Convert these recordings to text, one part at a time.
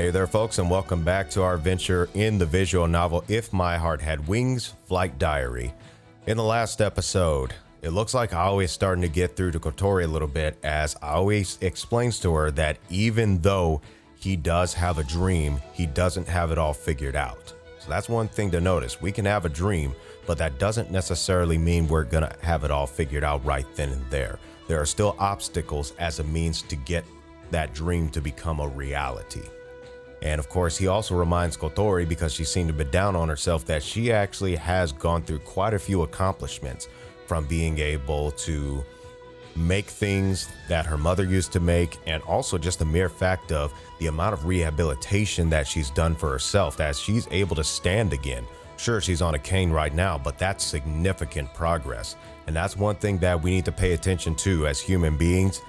Hey there, folks, and welcome back to our adventure in the visual novel If My Heart Had Wings, Flight Diary. In the last episode, it looks like Aoi is starting to get through to Kotori a little bit as Aoi explains to her that even though he does have a dream, he doesn't have it all figured out. So that's one thing to notice. We can have a dream, but that doesn't necessarily mean we're going to have it all figured out right then and there. There are still obstacles as a means to get that dream to become a reality. And of course, he also reminds Kotori, because she seemed a bit down on herself, that she actually has gone through quite a few accomplishments, from being able to make things that her mother used to make, and also just the mere fact of the amount of rehabilitation that she's done for herself, that she's able to stand again. Sure, she's on a cane right now, but that's significant progress. And that's one thing that we need to pay attention to as human beings,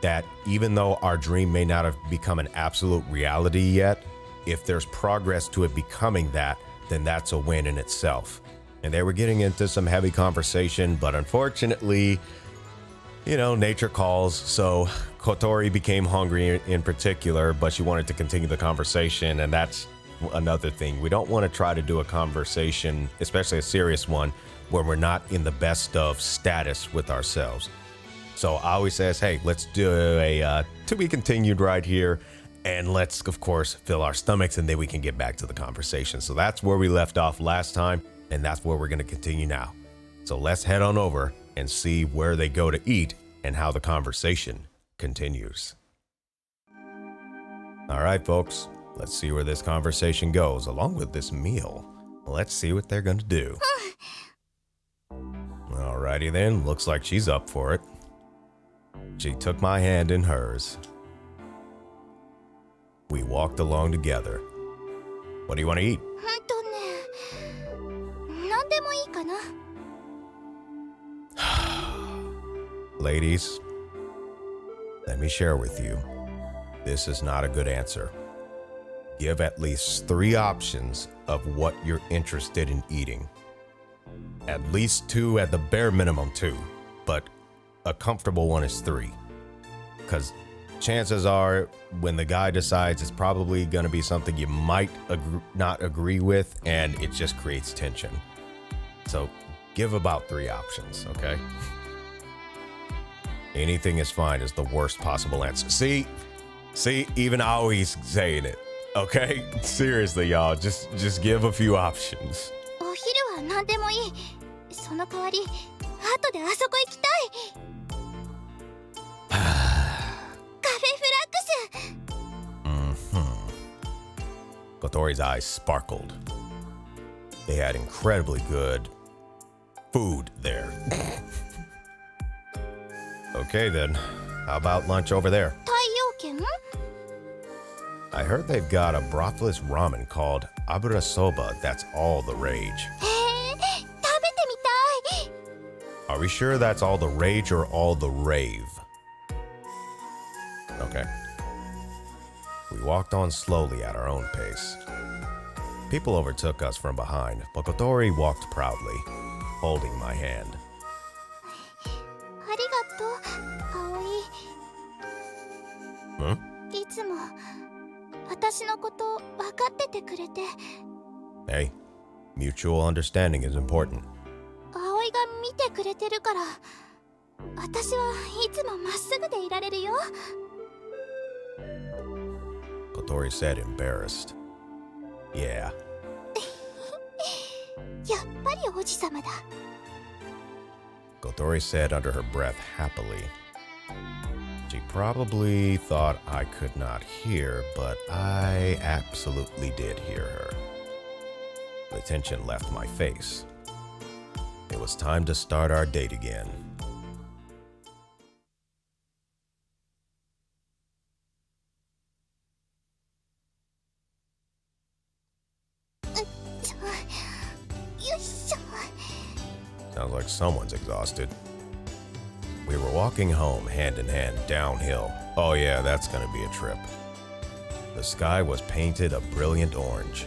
that even though our dream may not have become an absolute reality yet, if there's progress to it becoming that, then that's a win in itself. And they were getting into some heavy conversation, but unfortunately, nature calls. So Kotori became hungry in particular, but she wanted to continue the conversation. And that's another thing. We don't want to try to do a conversation, especially a serious one, where we're not in the best of status with ourselves. So Aoi says, hey, let's do a to be continued right here. And let's, of course, fill our stomachs, and then we can get back to the conversation. So that's where we left off last time, and that's where we're going to continue now. So let's head on over and see where they go to eat and how the conversation continues. All right, folks, let's see where this conversation goes, along with this meal. Let's see what they're going to do. Alrighty then, looks like she's up for it. She took my hand in hers. We walked along together. What do you want to eat? Ladies, let me share with you. This is not a good answer. Give at least 3 options of what you're interested in eating. At least 2, at the bare minimum 2, but a comfortable one is 3. Because chances are when the guy decides, it's probably going to be something you might not agree with, and it just creates tension. So give about 3 options, okay? Anything is fine is the worst possible answer. See, even Aoi's saying it, okay? Seriously, y'all, just give a few options. Kotori's eyes sparkled. They had incredibly good food there. Okay then, how about lunch over there? I heard they've got a brothless ramen called abura soba that's all the rage. Are we sure that's all the rage or all the rave? Okay. We walked on slowly at our own pace. People overtook us from behind, but Kotori walked proudly, holding my hand. Huh? Hey, mutual understanding is important. Kotori said, embarrassed. Yeah. Kotori said under her breath happily. She probably thought I could not hear, but I absolutely did hear her. The tension left my face. It was time to start our date again. Sounds like someone's exhausted. We were walking home hand in hand downhill. Oh yeah, that's gonna be a trip. The sky was painted a brilliant orange.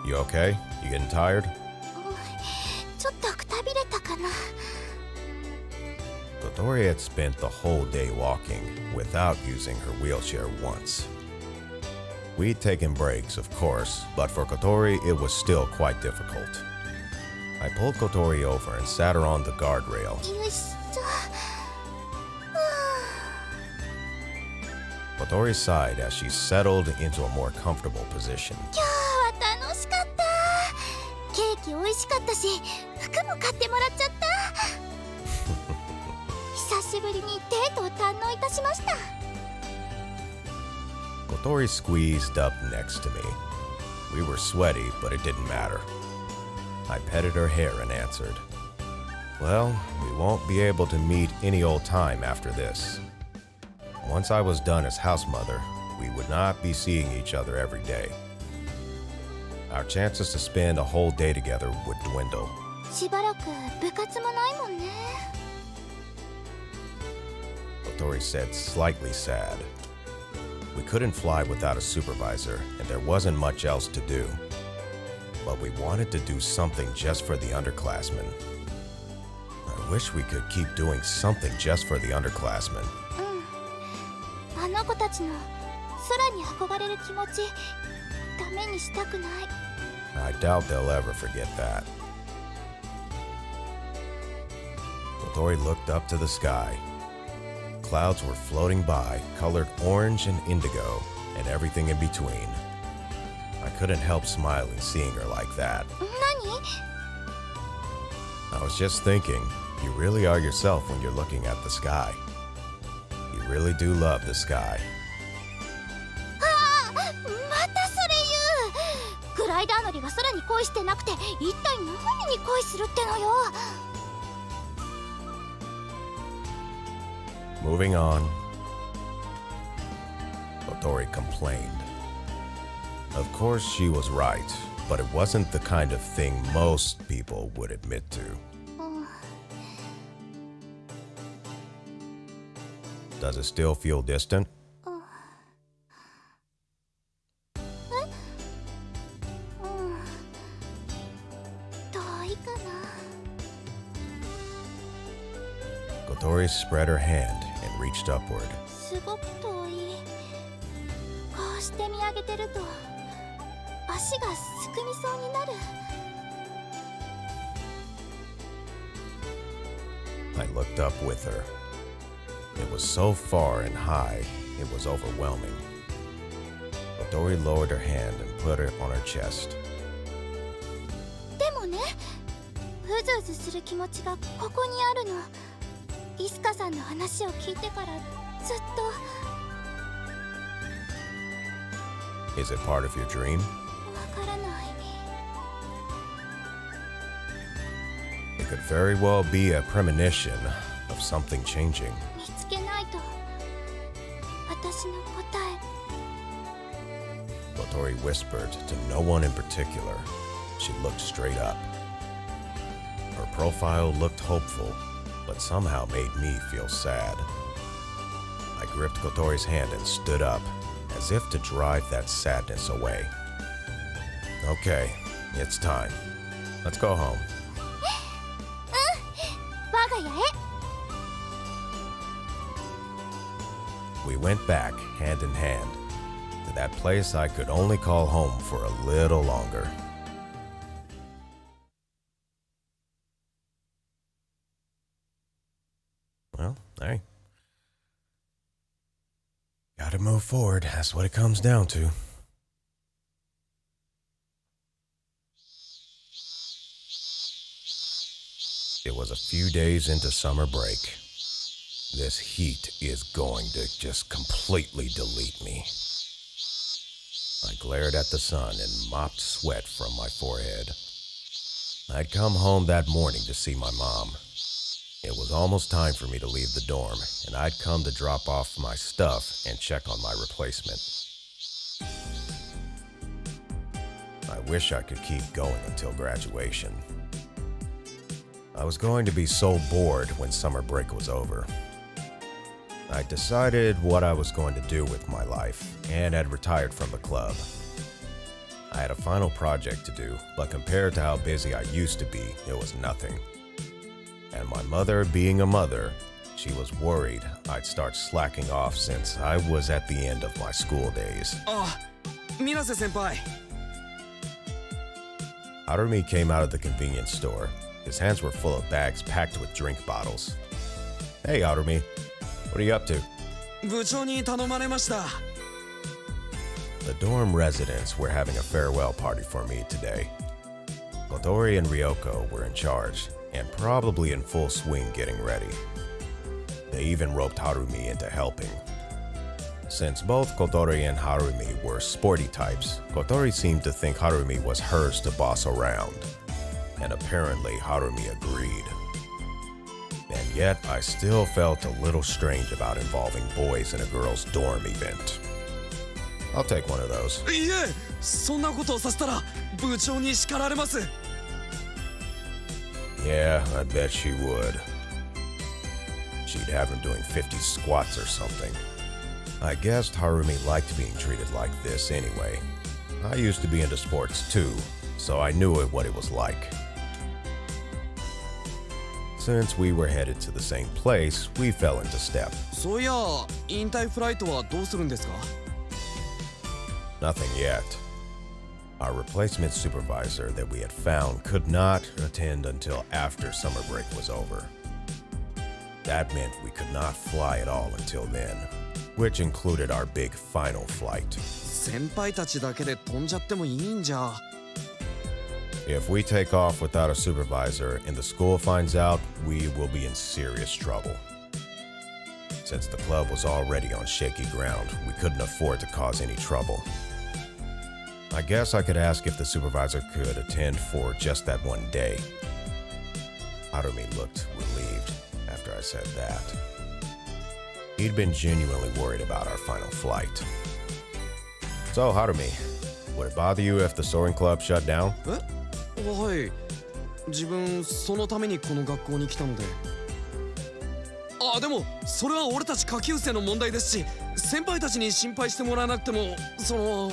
You okay? You getting tired? Kotori had spent the whole day walking without using her wheelchair once. We'd taken breaks, of course, but for Kotori it was still quite difficult. I pulled Kotori over and sat her on the guardrail. Kotori sighed as she settled into a more comfortable position. Kotori squeezed up next to me. We were sweaty, but it didn't matter. I petted her hair and answered, "Well, we won't be able to meet any old time after this." Once I was done as housemother, we would not be seeing each other every day. Our chances to spend a whole day together would dwindle. Kotori said, slightly sad. We couldn't fly without a supervisor, and there wasn't much else to do. But we wanted to do something just for the underclassmen. I wish we could keep doing something just for the underclassmen. I doubt they'll ever forget that. Kotori looked up to the sky. Clouds were floating by, colored orange and indigo, and everything in between. I couldn't help smiling seeing her like that. I was just thinking, you really are yourself when you're looking at the sky. You really do love the sky. Moving on, Kotori complained. Of course she was right, but it wasn't the kind of thing most people would admit to. Does it still feel distant? Kotori spread her hand and reached upward. I looked up with her. It was so far and high, it was overwhelming. Kotori lowered her hand and put it on her chest. Is it part of your dream? It could very well be a premonition of something changing. Kotori whispered to no one in particular. She looked straight up. Her profile looked hopeful, but somehow made me feel sad. I gripped Kotori's hand and stood up, as if to drive that sadness away. Okay, it's time. Let's go home. We went back, hand in hand, to that place I could only call home for a little longer. Well, hey. Gotta move forward, that's what it comes down to. It was a few days into summer break. This heat is going to just completely delete me. I glared at the sun and mopped sweat from my forehead. I'd come home that morning to see my mom. It was almost time for me to leave the dorm, and I'd come to drop off my stuff and check on my replacement. I wish I could keep going until graduation. I was going to be so bored when summer break was over. I decided what I was going to do with my life and had retired from the club. I had a final project to do, but compared to how busy I used to be, it was nothing. And my mother, being a mother, She was worried I'd start slacking off since I was at the end of my school days. Minase-senpai. Harumi came out of the convenience store. His hands were full of bags packed with drink bottles. Hey, Harumi. What are you up to? 部長に頼まれました。The dorm residents were having a farewell party for me today. Kotori and Ryoko were in charge, and probably in full swing getting ready. They even roped Harumi into helping. Since both Kotori and Harumi were sporty types, Kotori seemed to think Harumi was hers to boss around. And apparently Harumi agreed. And yet, I still felt a little strange about involving boys in a girls' dorm event. I'll take one of those. いえ、そんなことをさせたら部長に叱られます。Yeah, I bet she would. She'd have him doing 50 squats or something. I guessed Harumi liked being treated like this anyway. I used to be into sports too, so I knew what it was like. Since we were headed to the same place, we fell into step. そういや、引退フライトはどうするんですか？ Nothing yet. Our replacement supervisor that we had found could not attend until after summer break was over. That meant we could not fly at all until then, which included our big final flight. 先輩たちだけで飛んじゃってもいいんじゃ。If we take off without a supervisor and the school finds out, we will be in serious trouble. Since the club was already on shaky ground, we couldn't afford to cause any trouble. I guess I could ask if the supervisor could attend for just that one day. Harumi looked relieved after I said that. He'd been genuinely worried about our final flight. So, Harumi, would it bother you if the Soaring Club shut down? はい。自分そのためにこの学校に来たので。でもそれは俺たち下級生の問題ですし、先輩たちに心配してもらわなくても、その。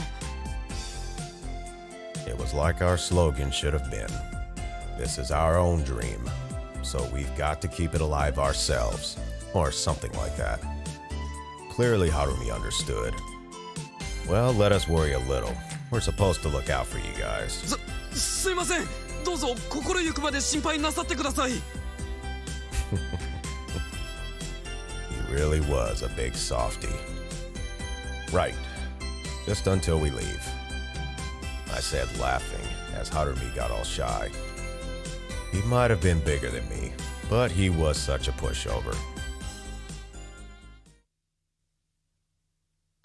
It was like our slogan should have been. This is our own dream, so we've got to keep it alive ourselves, or something like that. Clearly Harumi understood. Well, let us worry a little. We're supposed to look out for you guys. すいません。どうぞ心ゆくまで心配なさってください。He really was a big softie. Right. Just until we leave. I said, laughing, as Harumi got all shy. He might have been bigger than me, but he was such a pushover.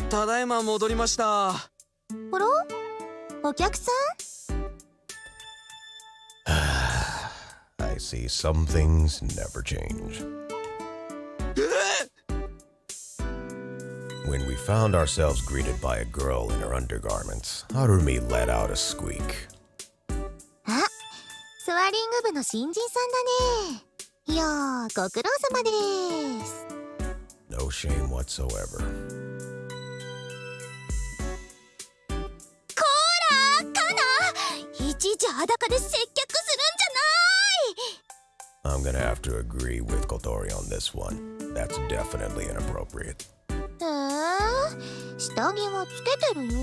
ただいま戻りました。あら？お客さん？ I see some things never change. When we found ourselves greeted by a girl in her undergarments, Harumi let out a squeak. あ、ソアリング部の新人さんだね。いやー、ご苦労様です。No shame whatsoever. こーら、カナ！いちいち裸で接客するんじゃない！ I'm gonna have to agree with Kotori on this one. That's definitely inappropriate. 下着はつけてるよ。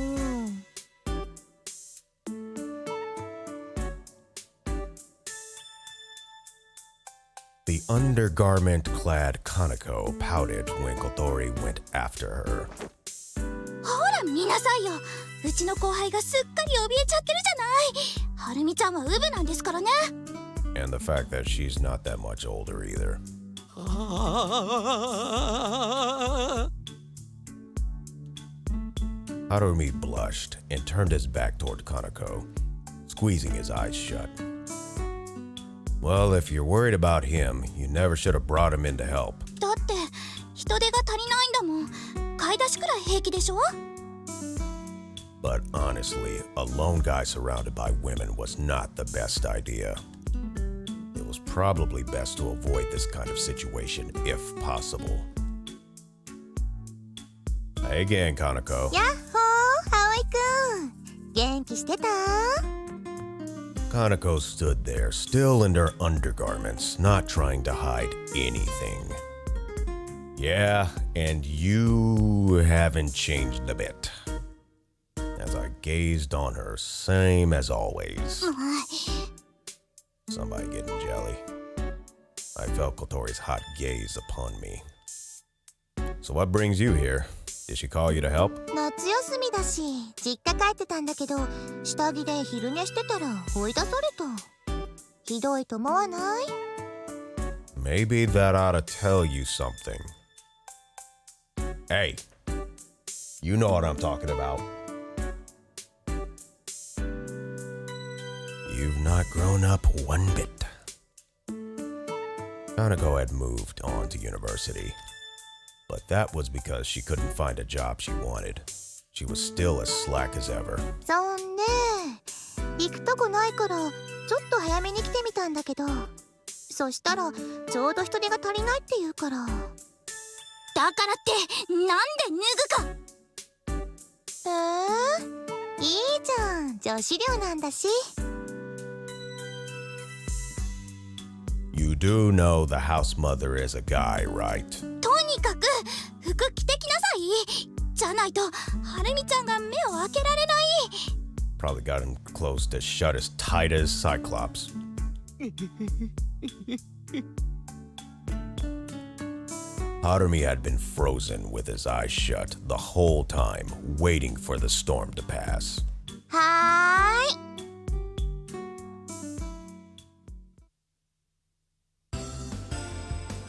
The undergarment-clad Kaneko pouted when Kotori went after her. ほら見なさいよ。うちの後輩がすっかり怯えちゃってるじゃない。はるみちゃんはウブなんですからね。And the fact that she's not that much older either. Harumi blushed and turned his back toward Kaneko, squeezing his eyes shut. Well, if you're worried about him, you never should have brought him in to help. だって人手が足りないんだもん。買い出しくらい平気でしょ？ But honestly, a lone guy surrounded by women was not the best idea. It was probably best to avoid this kind of situation if possible. Hey again, Kaneko. やっほー、ハワイくん。元気してた？ Kaneko stood there, still in her undergarments, not trying to hide anything. Yeah, and you haven't changed a bit. As I gazed on her, same as always. Somebody getting jelly. I felt Kotori's hot gaze upon me. So what brings you here? Did she call you to help? 夏休みだし、実家帰ってたんだけど、下着で昼寝してたら追い出された。ひどいと思わない？ Maybe that ought to tell you something. Hey, you know what I'm talking about. You've not grown up one bit. Kanako had moved on to university, but that was because she couldn't find a job she wanted. She was still as slack as ever. そうね。行くとこないからちょっと早めに来てみたんだけど、そしたらちょうど人手が足りないって言うから。だからってなんで脱ぐか。いいじゃん、女子寮なんだし。You do know the housemother is a guy, right? とにかく服着てきなさい。じゃないとはるみちゃんが目を開けられない。Probably got him close to shut as tight as Cyclops. Harumi had been frozen with his eyes shut the whole time, waiting for the storm to pass. はーい。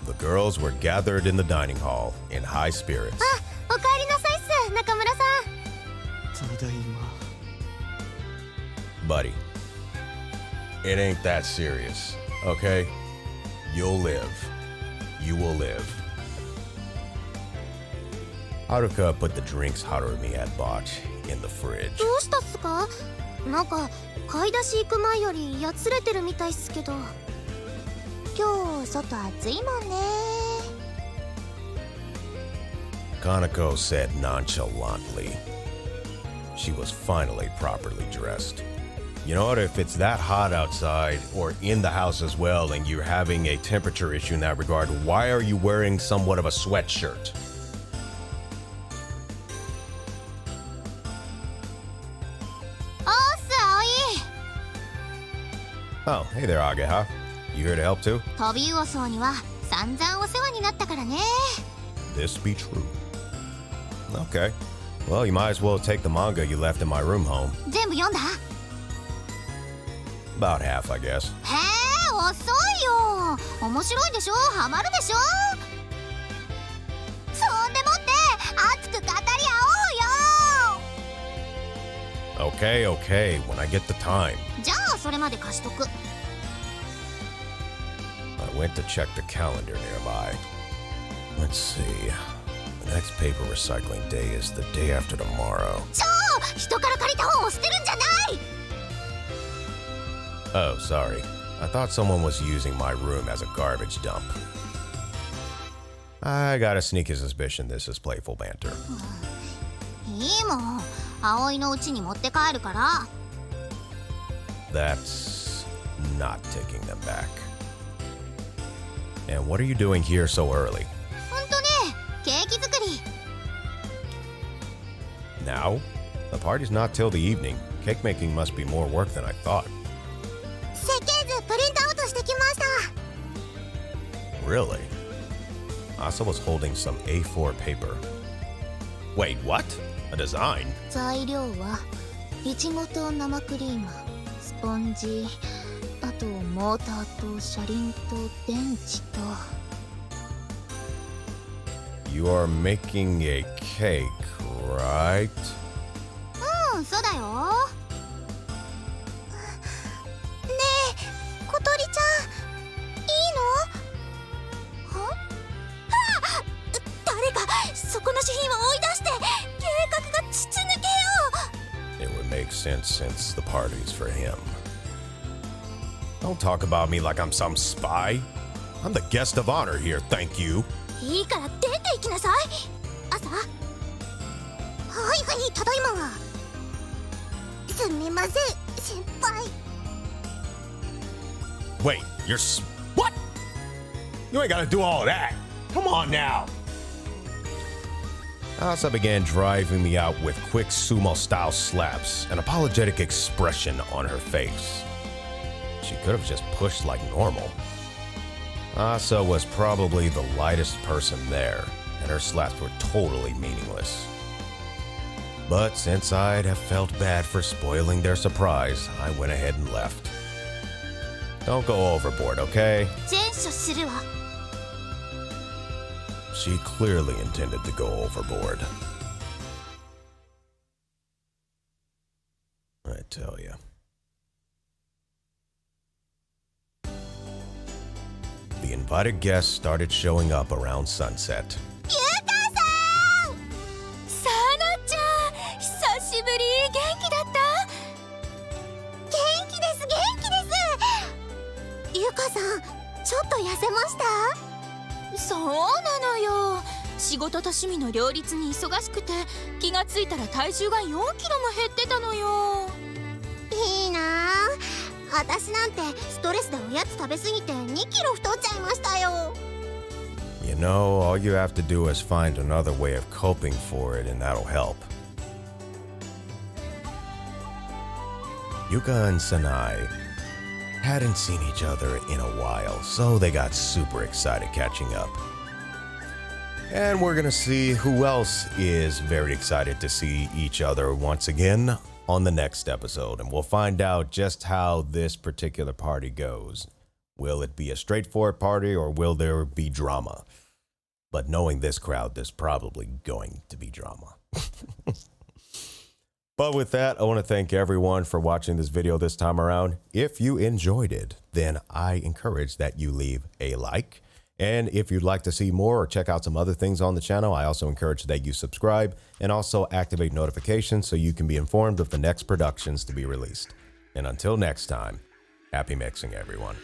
The girls were gathered in the dining hall in high spirits. おかえりなさいっす、中村さん。ただいま。Buddy, it ain't that serious, okay? You'll live. You will live. Haruka put the drinks Harumi had bought in the fridge. どうしたっすか？なんか買い出し行く前よりやつれてるみたいっすけど。今日外暑いもんね。Kanako said nonchalantly. She was finally properly dressed. You know what, if it's that hot outside, or in the house as well, and you're having a temperature issue in that regard, why are you wearing somewhat of a sweatshirt? Oh, hey there, Ageha. You here to help too? 飛び魚荘には散々お世話になったからね。This be true. Okay. Well, you might as well take the manga you left in my room home. 全部読んだ？ About half, I guess. へえ、遅いよ。面白いでしょ？ハマるでしょ？そんでもって熱く語り合おうよ。 Okay, okay, when I get the time. じゃあそれまで貸しとく。I went to check the calendar nearby. Let's see. The next paper recycling day is the day after tomorrow. 人から借りた本を捨てるんじゃない。 Oh, sorry. I thought someone was using my room as a garbage dump. I got a sneaky suspicion this is playful banter. いいもん、葵の家に持って帰るから。 That's not taking them back. And what are you doing here so early? ほんとね、ケーキ作り。 Now? The party's not till the evening. Cake making must be more work than I thought. 設計図プリントアウトしてきました。 Really? Asa was holding some A4 paper. Wait, what? A design? 材料はいちごと生クリーム、スポンジ、あとモーターと車輪と電池と。 You are making a cake, right? うん、そうだよ。ねえ、小鳥ちゃん、いいの？は？あ！誰かそこの主品を追い出して計画が筒抜けよ。 It would make sense since the party's for him. Don't talk about me like I'm some spy. I'm the guest of honor here, thank you. いいから出て行きなさい。朝。はいはい、ただいま。すみません、先輩。 Wait, what? You ain't gotta do all of that. Come on now. Asa began driving me out with quick sumo-style slaps, an apologetic expression on her face. She could have just pushed like normal. Asa was probably the lightest person there, and her slaps were totally meaningless. But since I'd have felt bad for spoiling their surprise, I went ahead and left. Don't go overboard, okay? 前処するわ。 She clearly intended to go overboard. I tell you. The invited guests started showing up around sunset. ゆかさん、さなちゃん、久しぶり。元気だった？元気です、元気です。ゆかさん、ちょっと痩せました？そうなのよ。仕事と趣味の両立に忙しくて、気がついたら体重が4キロも減ってたのよ。いいなあ。私なんてストレスでおやつ食べ過ぎて2キロ太っちゃいましたよ。You know, all you have to do is find another way of coping for it, and that'll help. Yuka and Sanai hadn't seen each other in a while, so they got super excited catching up. And we're gonna see who else is very excited to see each other once again on the next episode, and we'll find out just how this particular party goes. Will it be a straightforward party, or will there be drama? But knowing this crowd, there's probably going to be drama. But with that, I want to thank everyone for watching this video this time around. If you enjoyed it, then I encourage that you leave a like. And if you'd like to see more or check out some other things on the channel, I also encourage that you subscribe and also activate notifications so you can be informed of the next productions to be released. And until next time, happy mixing, everyone.